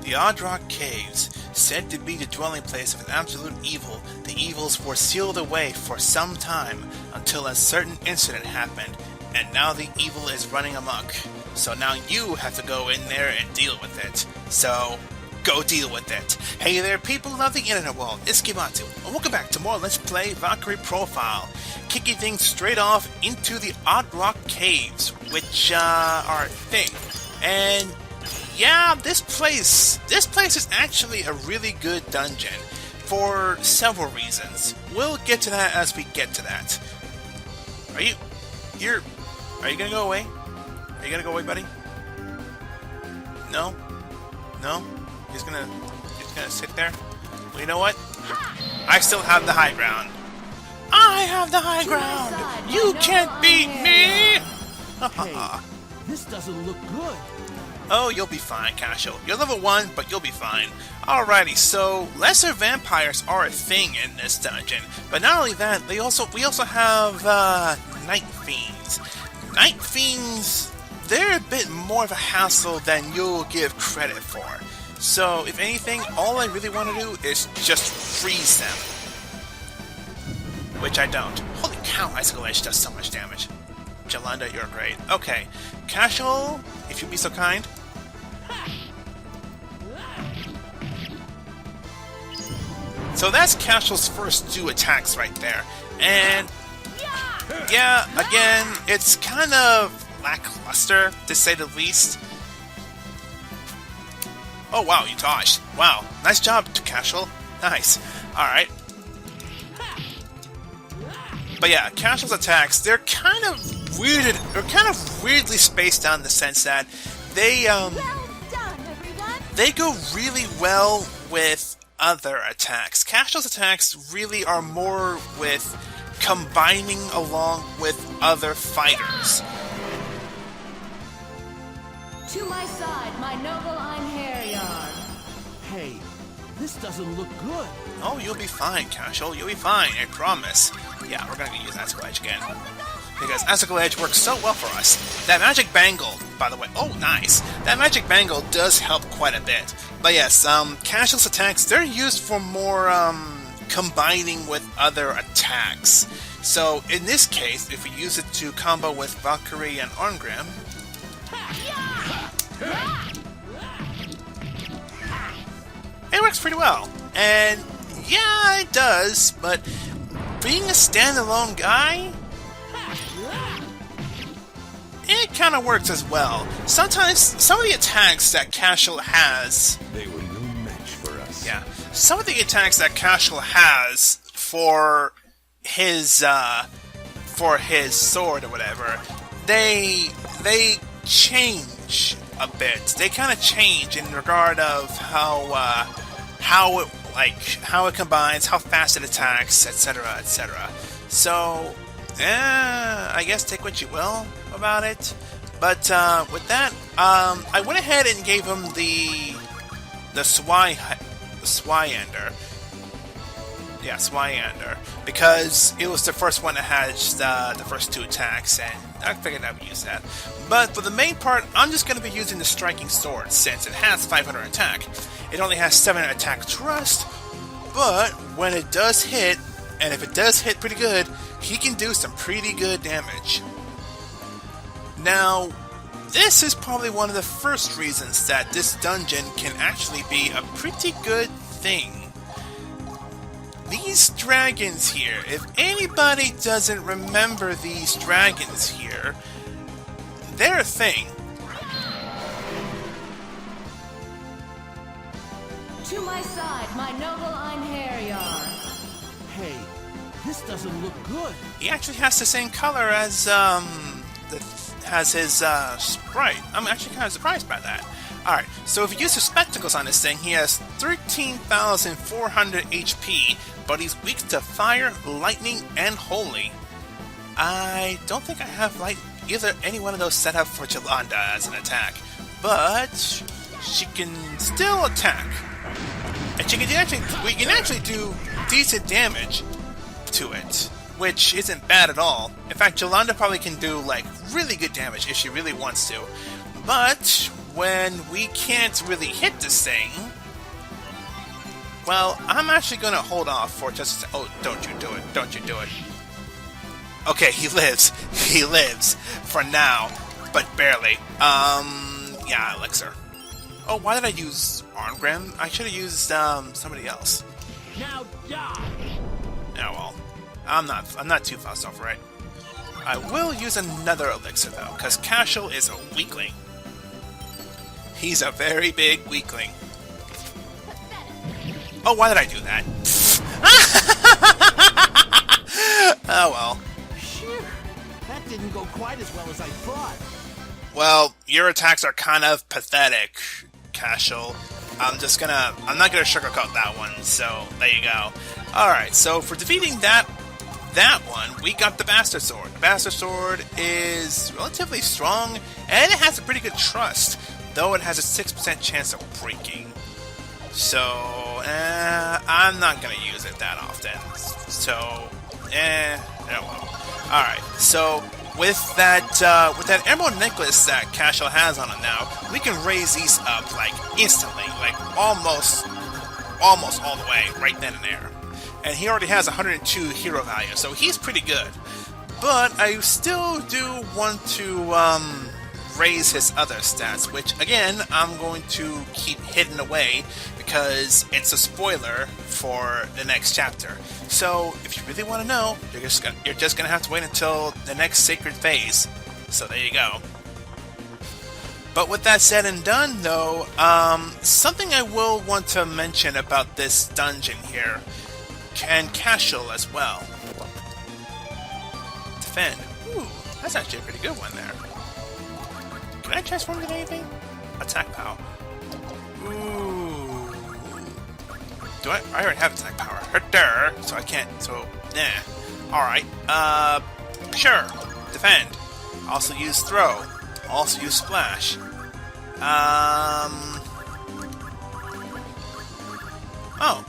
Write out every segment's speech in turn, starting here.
The Oddrock Caves, said to be the dwelling place of an absolute evil, the evils were sealed away for some time until a certain incident happened, and now the evil is running amok. So now you have to go in there and deal with it. So, go deal with it. Hey there people of the internet world, it's Kibatu, and welcome back to more Let's Play Valkyrie Profile. Kicking things straight off into the Oddrock Caves, which are a thing. And yeah, this place is actually a really good dungeon for several reasons. We'll get to that as we get to that. Are you gonna go away? Are you gonna go away, buddy? No? No? He's gonna sit there? Well, you know what? I still have the high ground. I have the high ground! You can't beat me! Hey, this doesn't look good. Oh, you'll be fine, Casual. You're level 1, but you'll be fine. Alrighty, so lesser vampires are a thing in this dungeon. But not only that, we also have Night Fiends. Night Fiends, they're a bit more of a hassle than you'll give credit for. So, if anything, all I really want to do is just freeze them. Which I don't. Holy cow, Icicle Edge does so much damage. Jolanda, you're great. Okay, Casual, if you'd be so kind. So that's Casual's first 2 attacks right there. And yeah, again, it's kind of lackluster, to say the least. Oh wow, you dodged. Wow, nice job, Casual. Nice. Alright. But yeah, Casual's attacks, they're kind of weirdly spaced out in the sense that they go really well with other attacks. Casual's attacks really are more with combining along with other fighters. To my side, my noble Einherjar. Hey, this doesn't look good. Oh, you'll be fine, Casual. You'll be fine, I promise. Yeah, we're gonna use Icicle Edge again. Because Icicle Edge works so well for us. That magic bangle, by the way, oh nice. That magic bangle does help quite a bit. But yes, Casual's attacks, they're used for more, combining with other attacks. So, in this case, if we use it to combo with Valkyrie and Orngrim, it works pretty well. And, yeah, it does, but being a standalone guy, it kind of works as well. Sometimes, some of the attacks that Casual has... They were no match for us. Yeah. Some of the attacks that Casual has for his sword or whatever, they change a bit. They kind of change in regard of how it combines, how fast it attacks, etc., etc. So, I guess take what you will about it. But with that, I went ahead and gave him the Swyander. Yeah, Swyander, because it was the first one that had the first 2 attacks, and I figured I would use that. But for the main part, I'm just going to be using the Striking Sword, since it has 500 attack. It only has 7 attack thrust, but when it does hit, and if it does hit pretty good, he can do some pretty good damage. Now, this is probably one of the first reasons that this dungeon can actually be a pretty good thing. These dragons here, if anybody doesn't remember these dragons here, they're a thing. To my side, my noble Einherjar. Hey, this doesn't look good. He actually has the same color as his sprite. I'm actually kind of surprised by that. Alright, so if you use the spectacles on this thing, he has 13,400 HP, but he's weak to fire, lightning, and holy. I don't think I have any one of those set up for Jolanda as an attack, but she can still attack. And we can actually do decent damage to it, which isn't bad at all. In fact, Jolanda probably can do, really good damage if she really wants to. But when we can't really hit this thing, well, I'm actually gonna hold off for just a second. Oh, don't you do it. Don't you do it. Okay, he lives. He lives. For now. But barely. Yeah, Elixir. Oh, why did I use Arngrim? I should have used, somebody else. Now die. Oh, well. I'm not too fussed over it. I will use another Elixir, though, because Cashel is a weakling. He's a very big weakling. Oh, why did I do that? Oh, well. Phew. That didn't go quite as well as I thought. Well, your attacks are kind of pathetic, Cashel. I'm not gonna sugarcoat that one, so there you go. Alright, so for defeating that one, we got the Bastard Sword. The Bastard Sword is relatively strong, and it has a pretty good trust, though it has a 6% chance of breaking. So, I'm not gonna use it that often. So, oh well. Alright, so with that Emerald Necklace that Cashel has on him now, we can raise these up, like, instantly, like, almost all the way, right then and there. And he already has 102 hero value, so he's pretty good. But I still do want to, raise his other stats, which, again, I'm going to keep hidden away, because it's a spoiler for the next chapter. So, if you really want to know, you're just gonna have to wait until the next Sacred Phase. So there you go. But with that said and done, though, something I will want to mention about this dungeon here, and Cashel as well. Defend. Ooh, that's actually a pretty good one there. Can I transform into anything? Attack power. Ooh. Do I already have attack power. There, so I can't, so, nah. Alright, sure. Defend. Also use throw. Also use splash. Oh.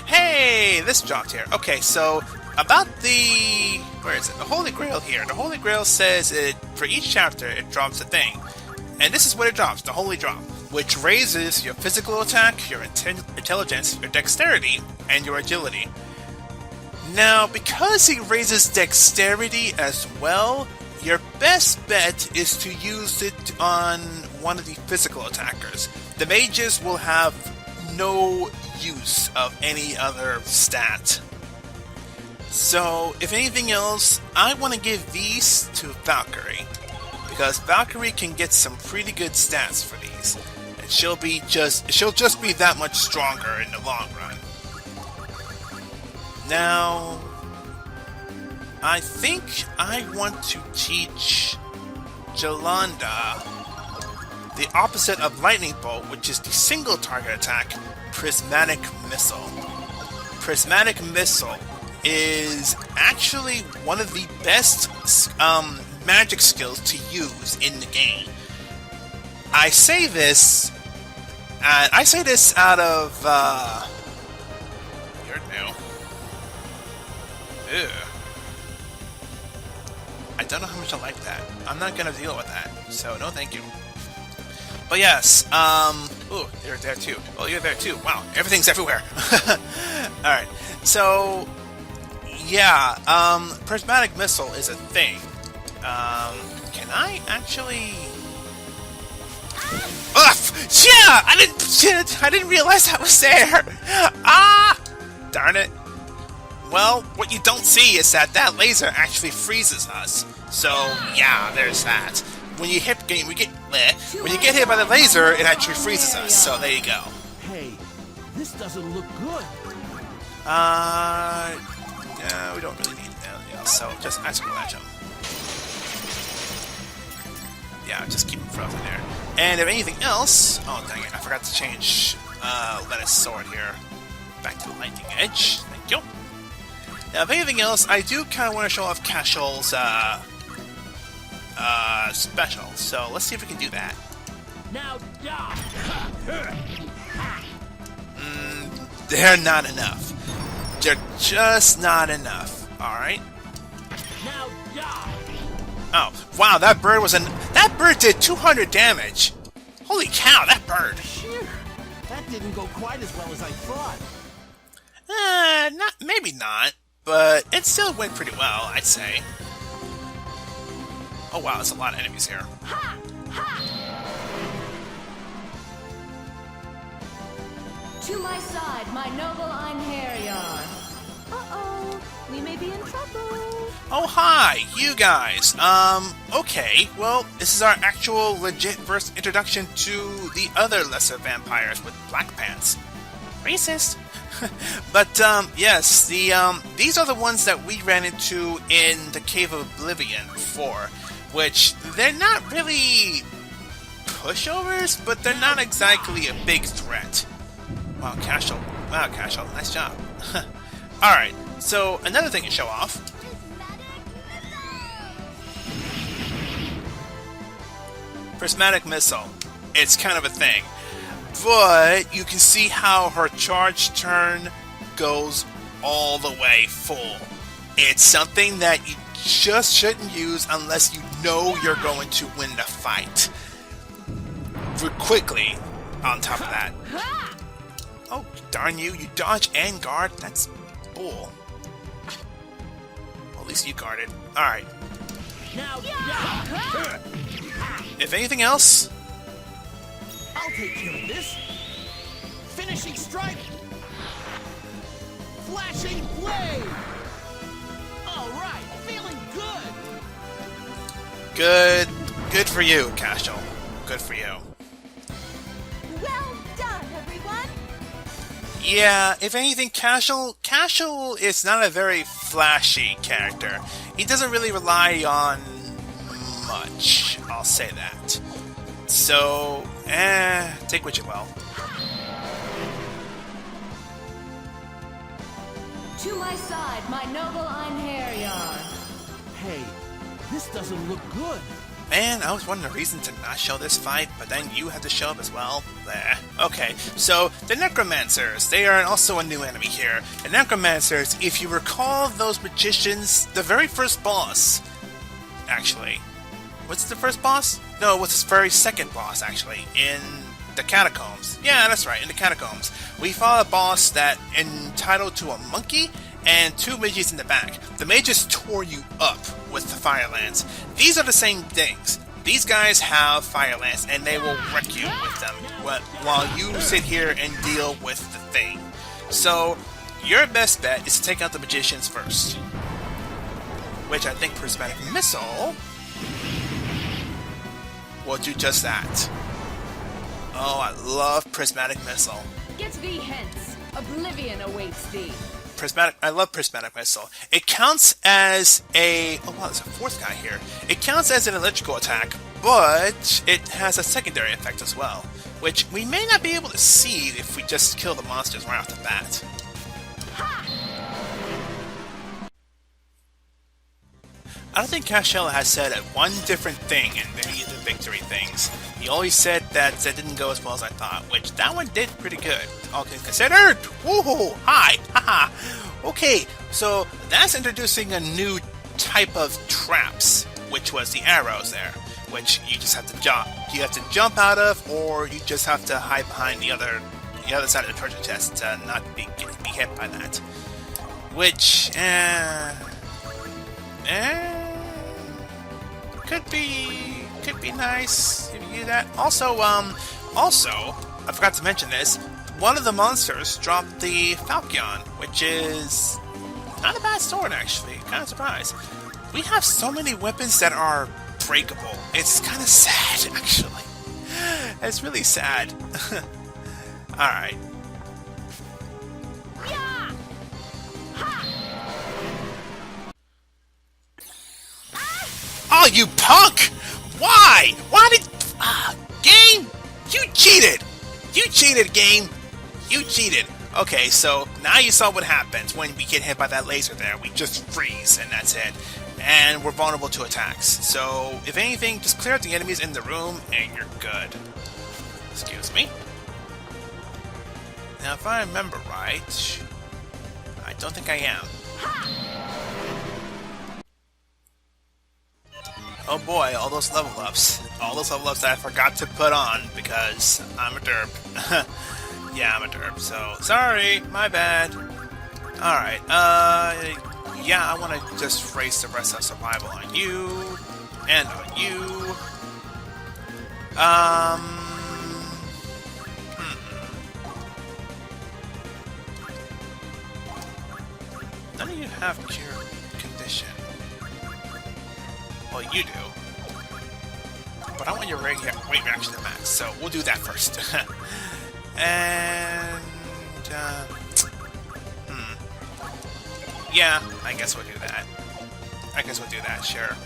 Hey, this dropped here. Okay, so, about the... Where is it? The Holy Grail here. The Holy Grail says for each chapter, it drops a thing. And this is what it drops, the Holy Drop, which raises your physical attack, your intelligence, your dexterity, and your agility. Now, because he raises dexterity as well, your best bet is to use it on one of the physical attackers. The mages will have no use of any other stat. So, if anything else, I want to give these to Valkyrie, because Valkyrie can get some pretty good stats for these, and she'll just be that much stronger in the long run. Now, I think I want to teach Jolanda the opposite of Lightning Bolt, which is the single target attack, Prismatic Missile. Prismatic Missile is actually one of the best magic skills to use in the game. I say this out of you're new. Ew. I don't know how much I like that. I'm not gonna deal with that, so no thank you. But yes, ooh, you're there too. Well, you're there too. Wow, everything's everywhere. Alright, so yeah, Prismatic Missile is a thing. Can I actually... Ugh! Yeah! I didn't realize that was there! Ah! Darn it. Well, what you don't see is that laser actually freezes us. So, yeah, there's that. When you get hit by the laser, it actually freezes us. So, there you go. Hey, this doesn't look good. No, we don't really need anything else, so just Ice Flash him. Yeah, just keep him frozen there. And if anything else... Oh, dang it, I forgot to change Lenneth's sword here. Back to the Lightning Edge. Thank you. Now, if anything else, I do kind of want to show off Cashel's special. So, let's see if we can do that. Now die! They're not enough. They're just not enough. Alright? Now die! Oh, wow, that bird did 200 damage. Holy cow, that bird! Phew. That didn't go quite as well as I thought. Maybe not, but it still went pretty well, I'd say. Oh wow, there's a lot of enemies here. Ha! Ha! To my side, my noble Einherjar. Uh-oh, we may be in trouble. Oh hi, you guys. Okay, well, this is our actual legit first introduction to the other lesser vampires with black pants. Racist. But, yes, these are the ones that we ran into in the Cave of Oblivion before, which they're not really pushovers, but they're not exactly a big threat. Wow, Cashel. Wow, Cashel, nice job. Alright, so another thing to show off. Prismatic Missile. It's kind of a thing. But you can see how her charge turn goes all the way full. It's something that you just shouldn't use unless you know you're going to win the fight. Quickly, on top of that. Oh, darn you, you dodge and guard? That's bull. Well, at least you guarded. Alright. If anything else... I'll take care of this. Finishing strike. Flashing blade. All right, feeling good. Good for you, Cashel. Good for you. Well done, everyone. Yeah, if anything, Cashel is not a very flashy character. He doesn't really rely on much, I'll say that. So, take what you will. To my side, my noble Einherjar. Hey, this doesn't look good. Man, I was wanting a reason to not show this fight, but then you had to show up as well. Okay, so the Necromancers, they are also a new enemy here. The Necromancers, if you recall those magicians, the very first boss, actually. What's the first boss? No, it was the very second boss, actually, in the Catacombs. Yeah, that's right, in the Catacombs. We fought a boss that entitled to a monkey and two mages in the back. The mages tore you up with the Fire Lance. These are the same things. These guys have Fire Lance, and they will wreck you with them while you sit here and deal with the thing. So, your best bet is to take out the magicians first. Which I think Prismatic Missile will do just that. Oh, I love Prismatic Missile. Get thee hence. Oblivion awaits thee. I love Prismatic Missile. It counts as a... Oh wow, there's a fourth guy here. It counts as an electrical attack, but it has a secondary effect as well, which we may not be able to see if we just kill the monsters right off the bat. I don't think Cashel has said one different thing in many of the victory things. He always said that it didn't go as well as I thought, which that one did pretty good, all things considered. Woohoo! Hi! Haha! Okay, so that's introducing a new type of traps, which was the arrows there, which you just have to jump. You have to jump out of, or you just have to hide behind the other side of the treasure chest to not be hit by that. Which, could be nice if you do that. Also, I forgot to mention this. One of the monsters dropped the Falchion, which is not a bad sword actually. Kind of surprised. We have so many weapons that are breakable. It's kind of sad actually. It's really sad. All right. Oh, you punk! Why? Why did... game? You cheated! You cheated, game! You cheated! Okay, so now you saw what happens when we get hit by that laser there. We just freeze, and that's it. And we're vulnerable to attacks. So, if anything, just clear out the enemies in the room, and you're good. Excuse me. Now, if I remember right... I don't think I am. Oh boy, all those level ups. All those level ups that I forgot to put on because I'm a derp. Yeah, I'm a derp, so sorry, my bad. Alright, yeah, I want to just race the rest of survival on you, and on you. None of you have cure condition. Well, you do. But I want your weight reaction to max, so we'll do that first. And, yeah, I guess we'll do that. Sure.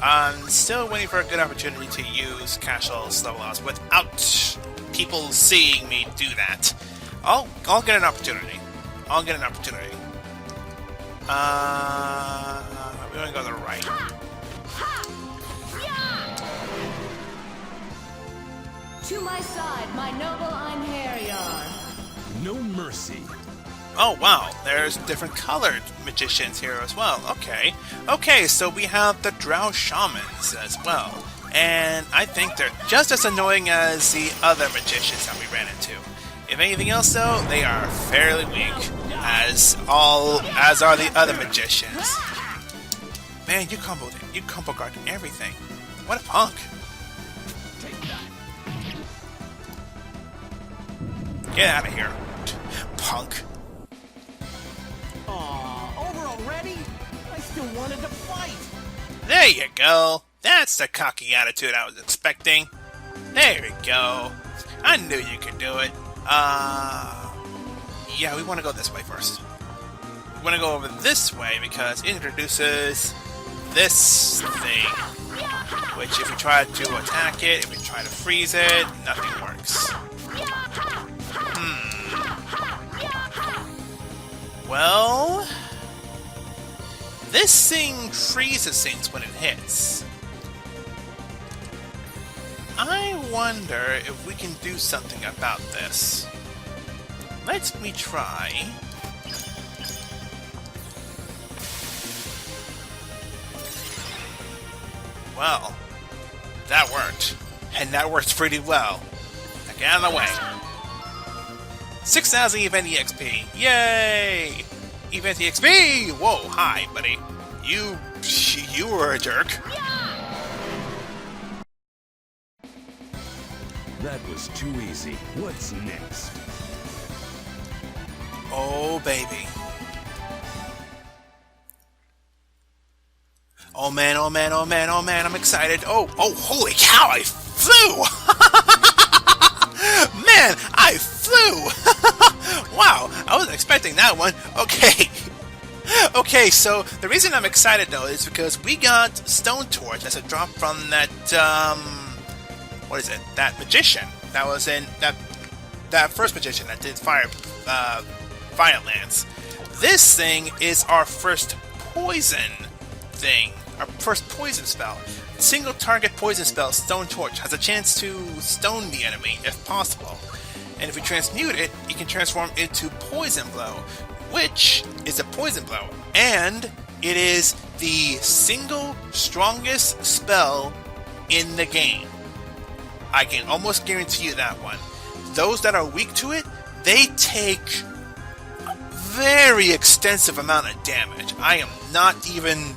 I'm still waiting for a good opportunity to use Cashel's level ups without people seeing me do that. I'll get an opportunity. We're gonna go to the right. To my side, my noble Einherjar. No mercy. Oh wow, there's different colored magicians here as well. Okay, so we have the Drow Shamans as well. And I think they're just as annoying as the other magicians that we ran into. If anything else though, they are fairly weak, as are the other magicians. Man, you combo guard everything. What a punk. Get out of here, punk. Aw, over already? I still wanted to fight. There you go. That's the cocky attitude I was expecting. There we go. I knew you could do it. Yeah, we want to go this way first. We want to go over this way because it introduces this thing. Which, if we try to attack it, if we try to freeze it, nothing works. Well, this thing freezes things when it hits. I wonder if we can do something about this. Let me try. Well, that worked. And that works pretty well. Now get out of the way. 6,000 event EXP. Yay! Event EXP! Whoa, hi, buddy. You were a jerk. That was too easy. What's next? Oh, baby. Oh man, oh man, oh man, oh man, I'm excited. Oh, holy cow, I flew! Man, I flew! Wow, I wasn't expecting that one. Okay. Okay, so the reason I'm excited though is because we got Stone Torch as a drop from that, what is it? That magician that was in that first magician that did Fire Lance. This thing is our first poison thing, our first poison spell. Single target poison spell, Stone Torch, has a chance to stone the enemy if possible. And if we transmute it, it can transform into Poison Blow, which is a poison blow, and it is the single strongest spell in the game. I can almost guarantee you that one. Those that are weak to it, they take a very extensive amount of damage. I am not even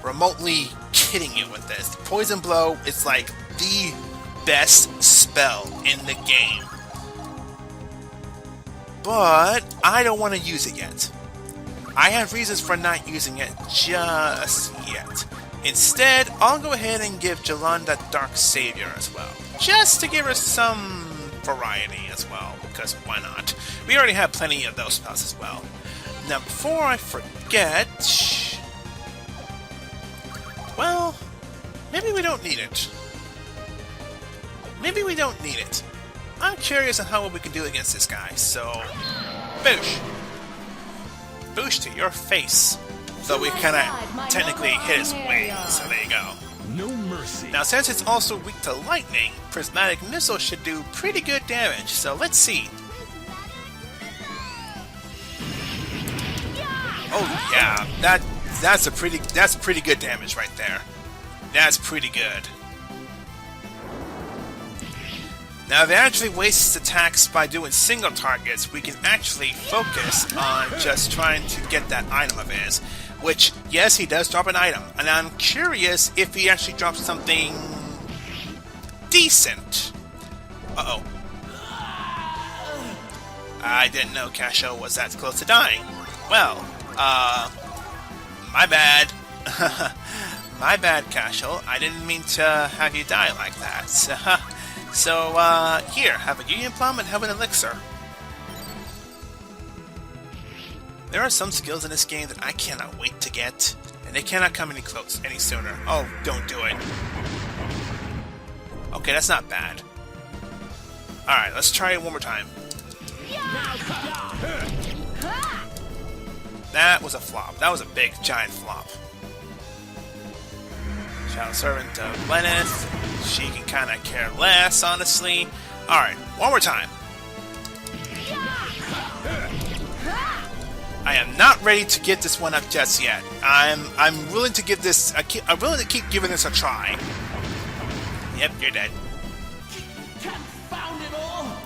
remotely kidding you with this. Poison Blow is like the best spell in the game. But I don't want to use it yet. I have reasons for not using it just yet. Instead, I'll go ahead and give Jolanda Dark Savior as well. Just to give her some variety as well, because why not? We already have plenty of those spells as well. Now, before I forget... Well, maybe we don't need it. Maybe we don't need it. I'm curious on how we can do against this guy, so... Boosh! Boosh to your face. So we kind of technically hit his wings, so there you go. No mercy. Now, since it's also weak to lightning, Prismatic Missile should do pretty good damage, so let's see. Oh yeah, That's pretty good damage right there. That's pretty good. Now, if it actually wastes attacks by doing single targets, we can actually focus on just trying to get that item of his. Which, yes, he does drop an item. And I'm curious if he actually drops something decent. Uh-oh. I didn't know Casho was that close to dying. Well, my bad. My bad, Casho. I didn't mean to have you die like that. So, here, have a Union Plum and have an Elixir. There are some skills in this game that I cannot wait to get, and they cannot come any sooner. Oh, don't do it. Okay, that's not bad. Alright, let's try it one more time. That was a flop. That was a big, giant flop. Shadow Servant of Lenneth. She can kind of care less, honestly. Alright, one more time. I am not ready to get this one up just yet. I'm willing to give this. I'm willing to keep giving this a try. Yep, you're dead. Confound it all!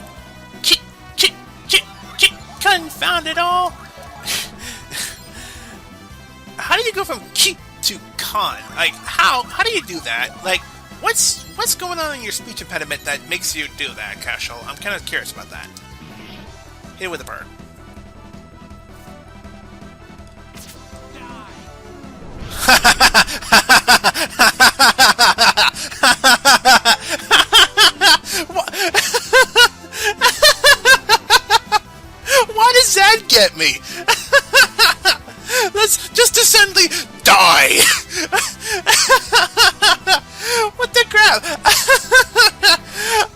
Confound it all! How do you go from ki to con? Like, how do you do that? Like, what's going on in your speech impediment that makes you do that, Cashel? I'm kind of curious about that. Hit it with a bird. Why does that get me? Let's just suddenly die. What the crap?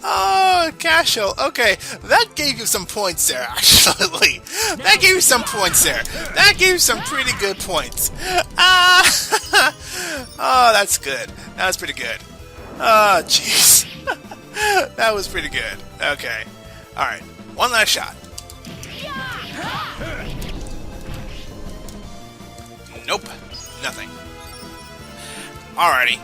Oh, Cashel. Okay, that gave you some points there, actually. That gave you some points there. That gave you some pretty good points. Oh, that's good. That was pretty good. Oh, jeez. That was pretty good. Okay. Alright, one last shot. Nope. Nothing. Alrighty.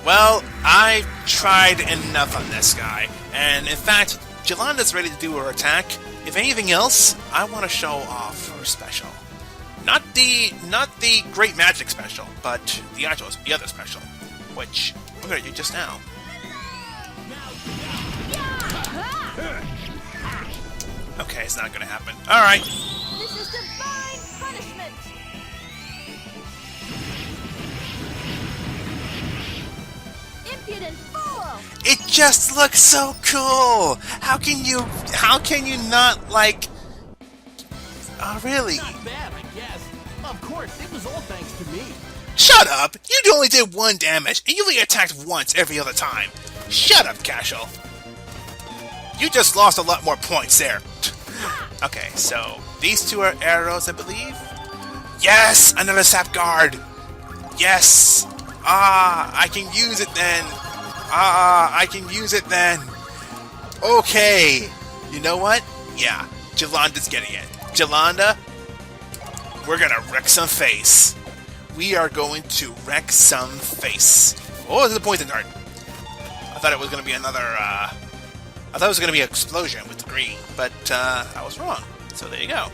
Well, I tried enough on this guy. And in fact, Jolanda's ready to do her attack. If anything else, I want to show off her special. Not the Great Magic special, but the other special, which we're going to do just now. Okay, it's not going to happen. Alright. This is divine punishment. Impudent fool! It just looks so cool! How can you not, like... Oh, really? Not bad, I guess. Of course, it was all thanks to me. Shut up! You only did 1 damage, and you only attacked once every other time. Shut up, Cashel. You just lost a lot more points there. Okay, so these two are arrows, I believe. Yes! Another sap guard! Yes! I can use it then! I can use it then! Okay! You know what? Yeah, Jolanda's getting it. Jolanda, we're gonna wreck some face. We are going to wreck some face. Oh, there's a poison dart. I thought it was gonna be another, I thought it was gonna be an explosion with the green, but I was wrong. So there you go.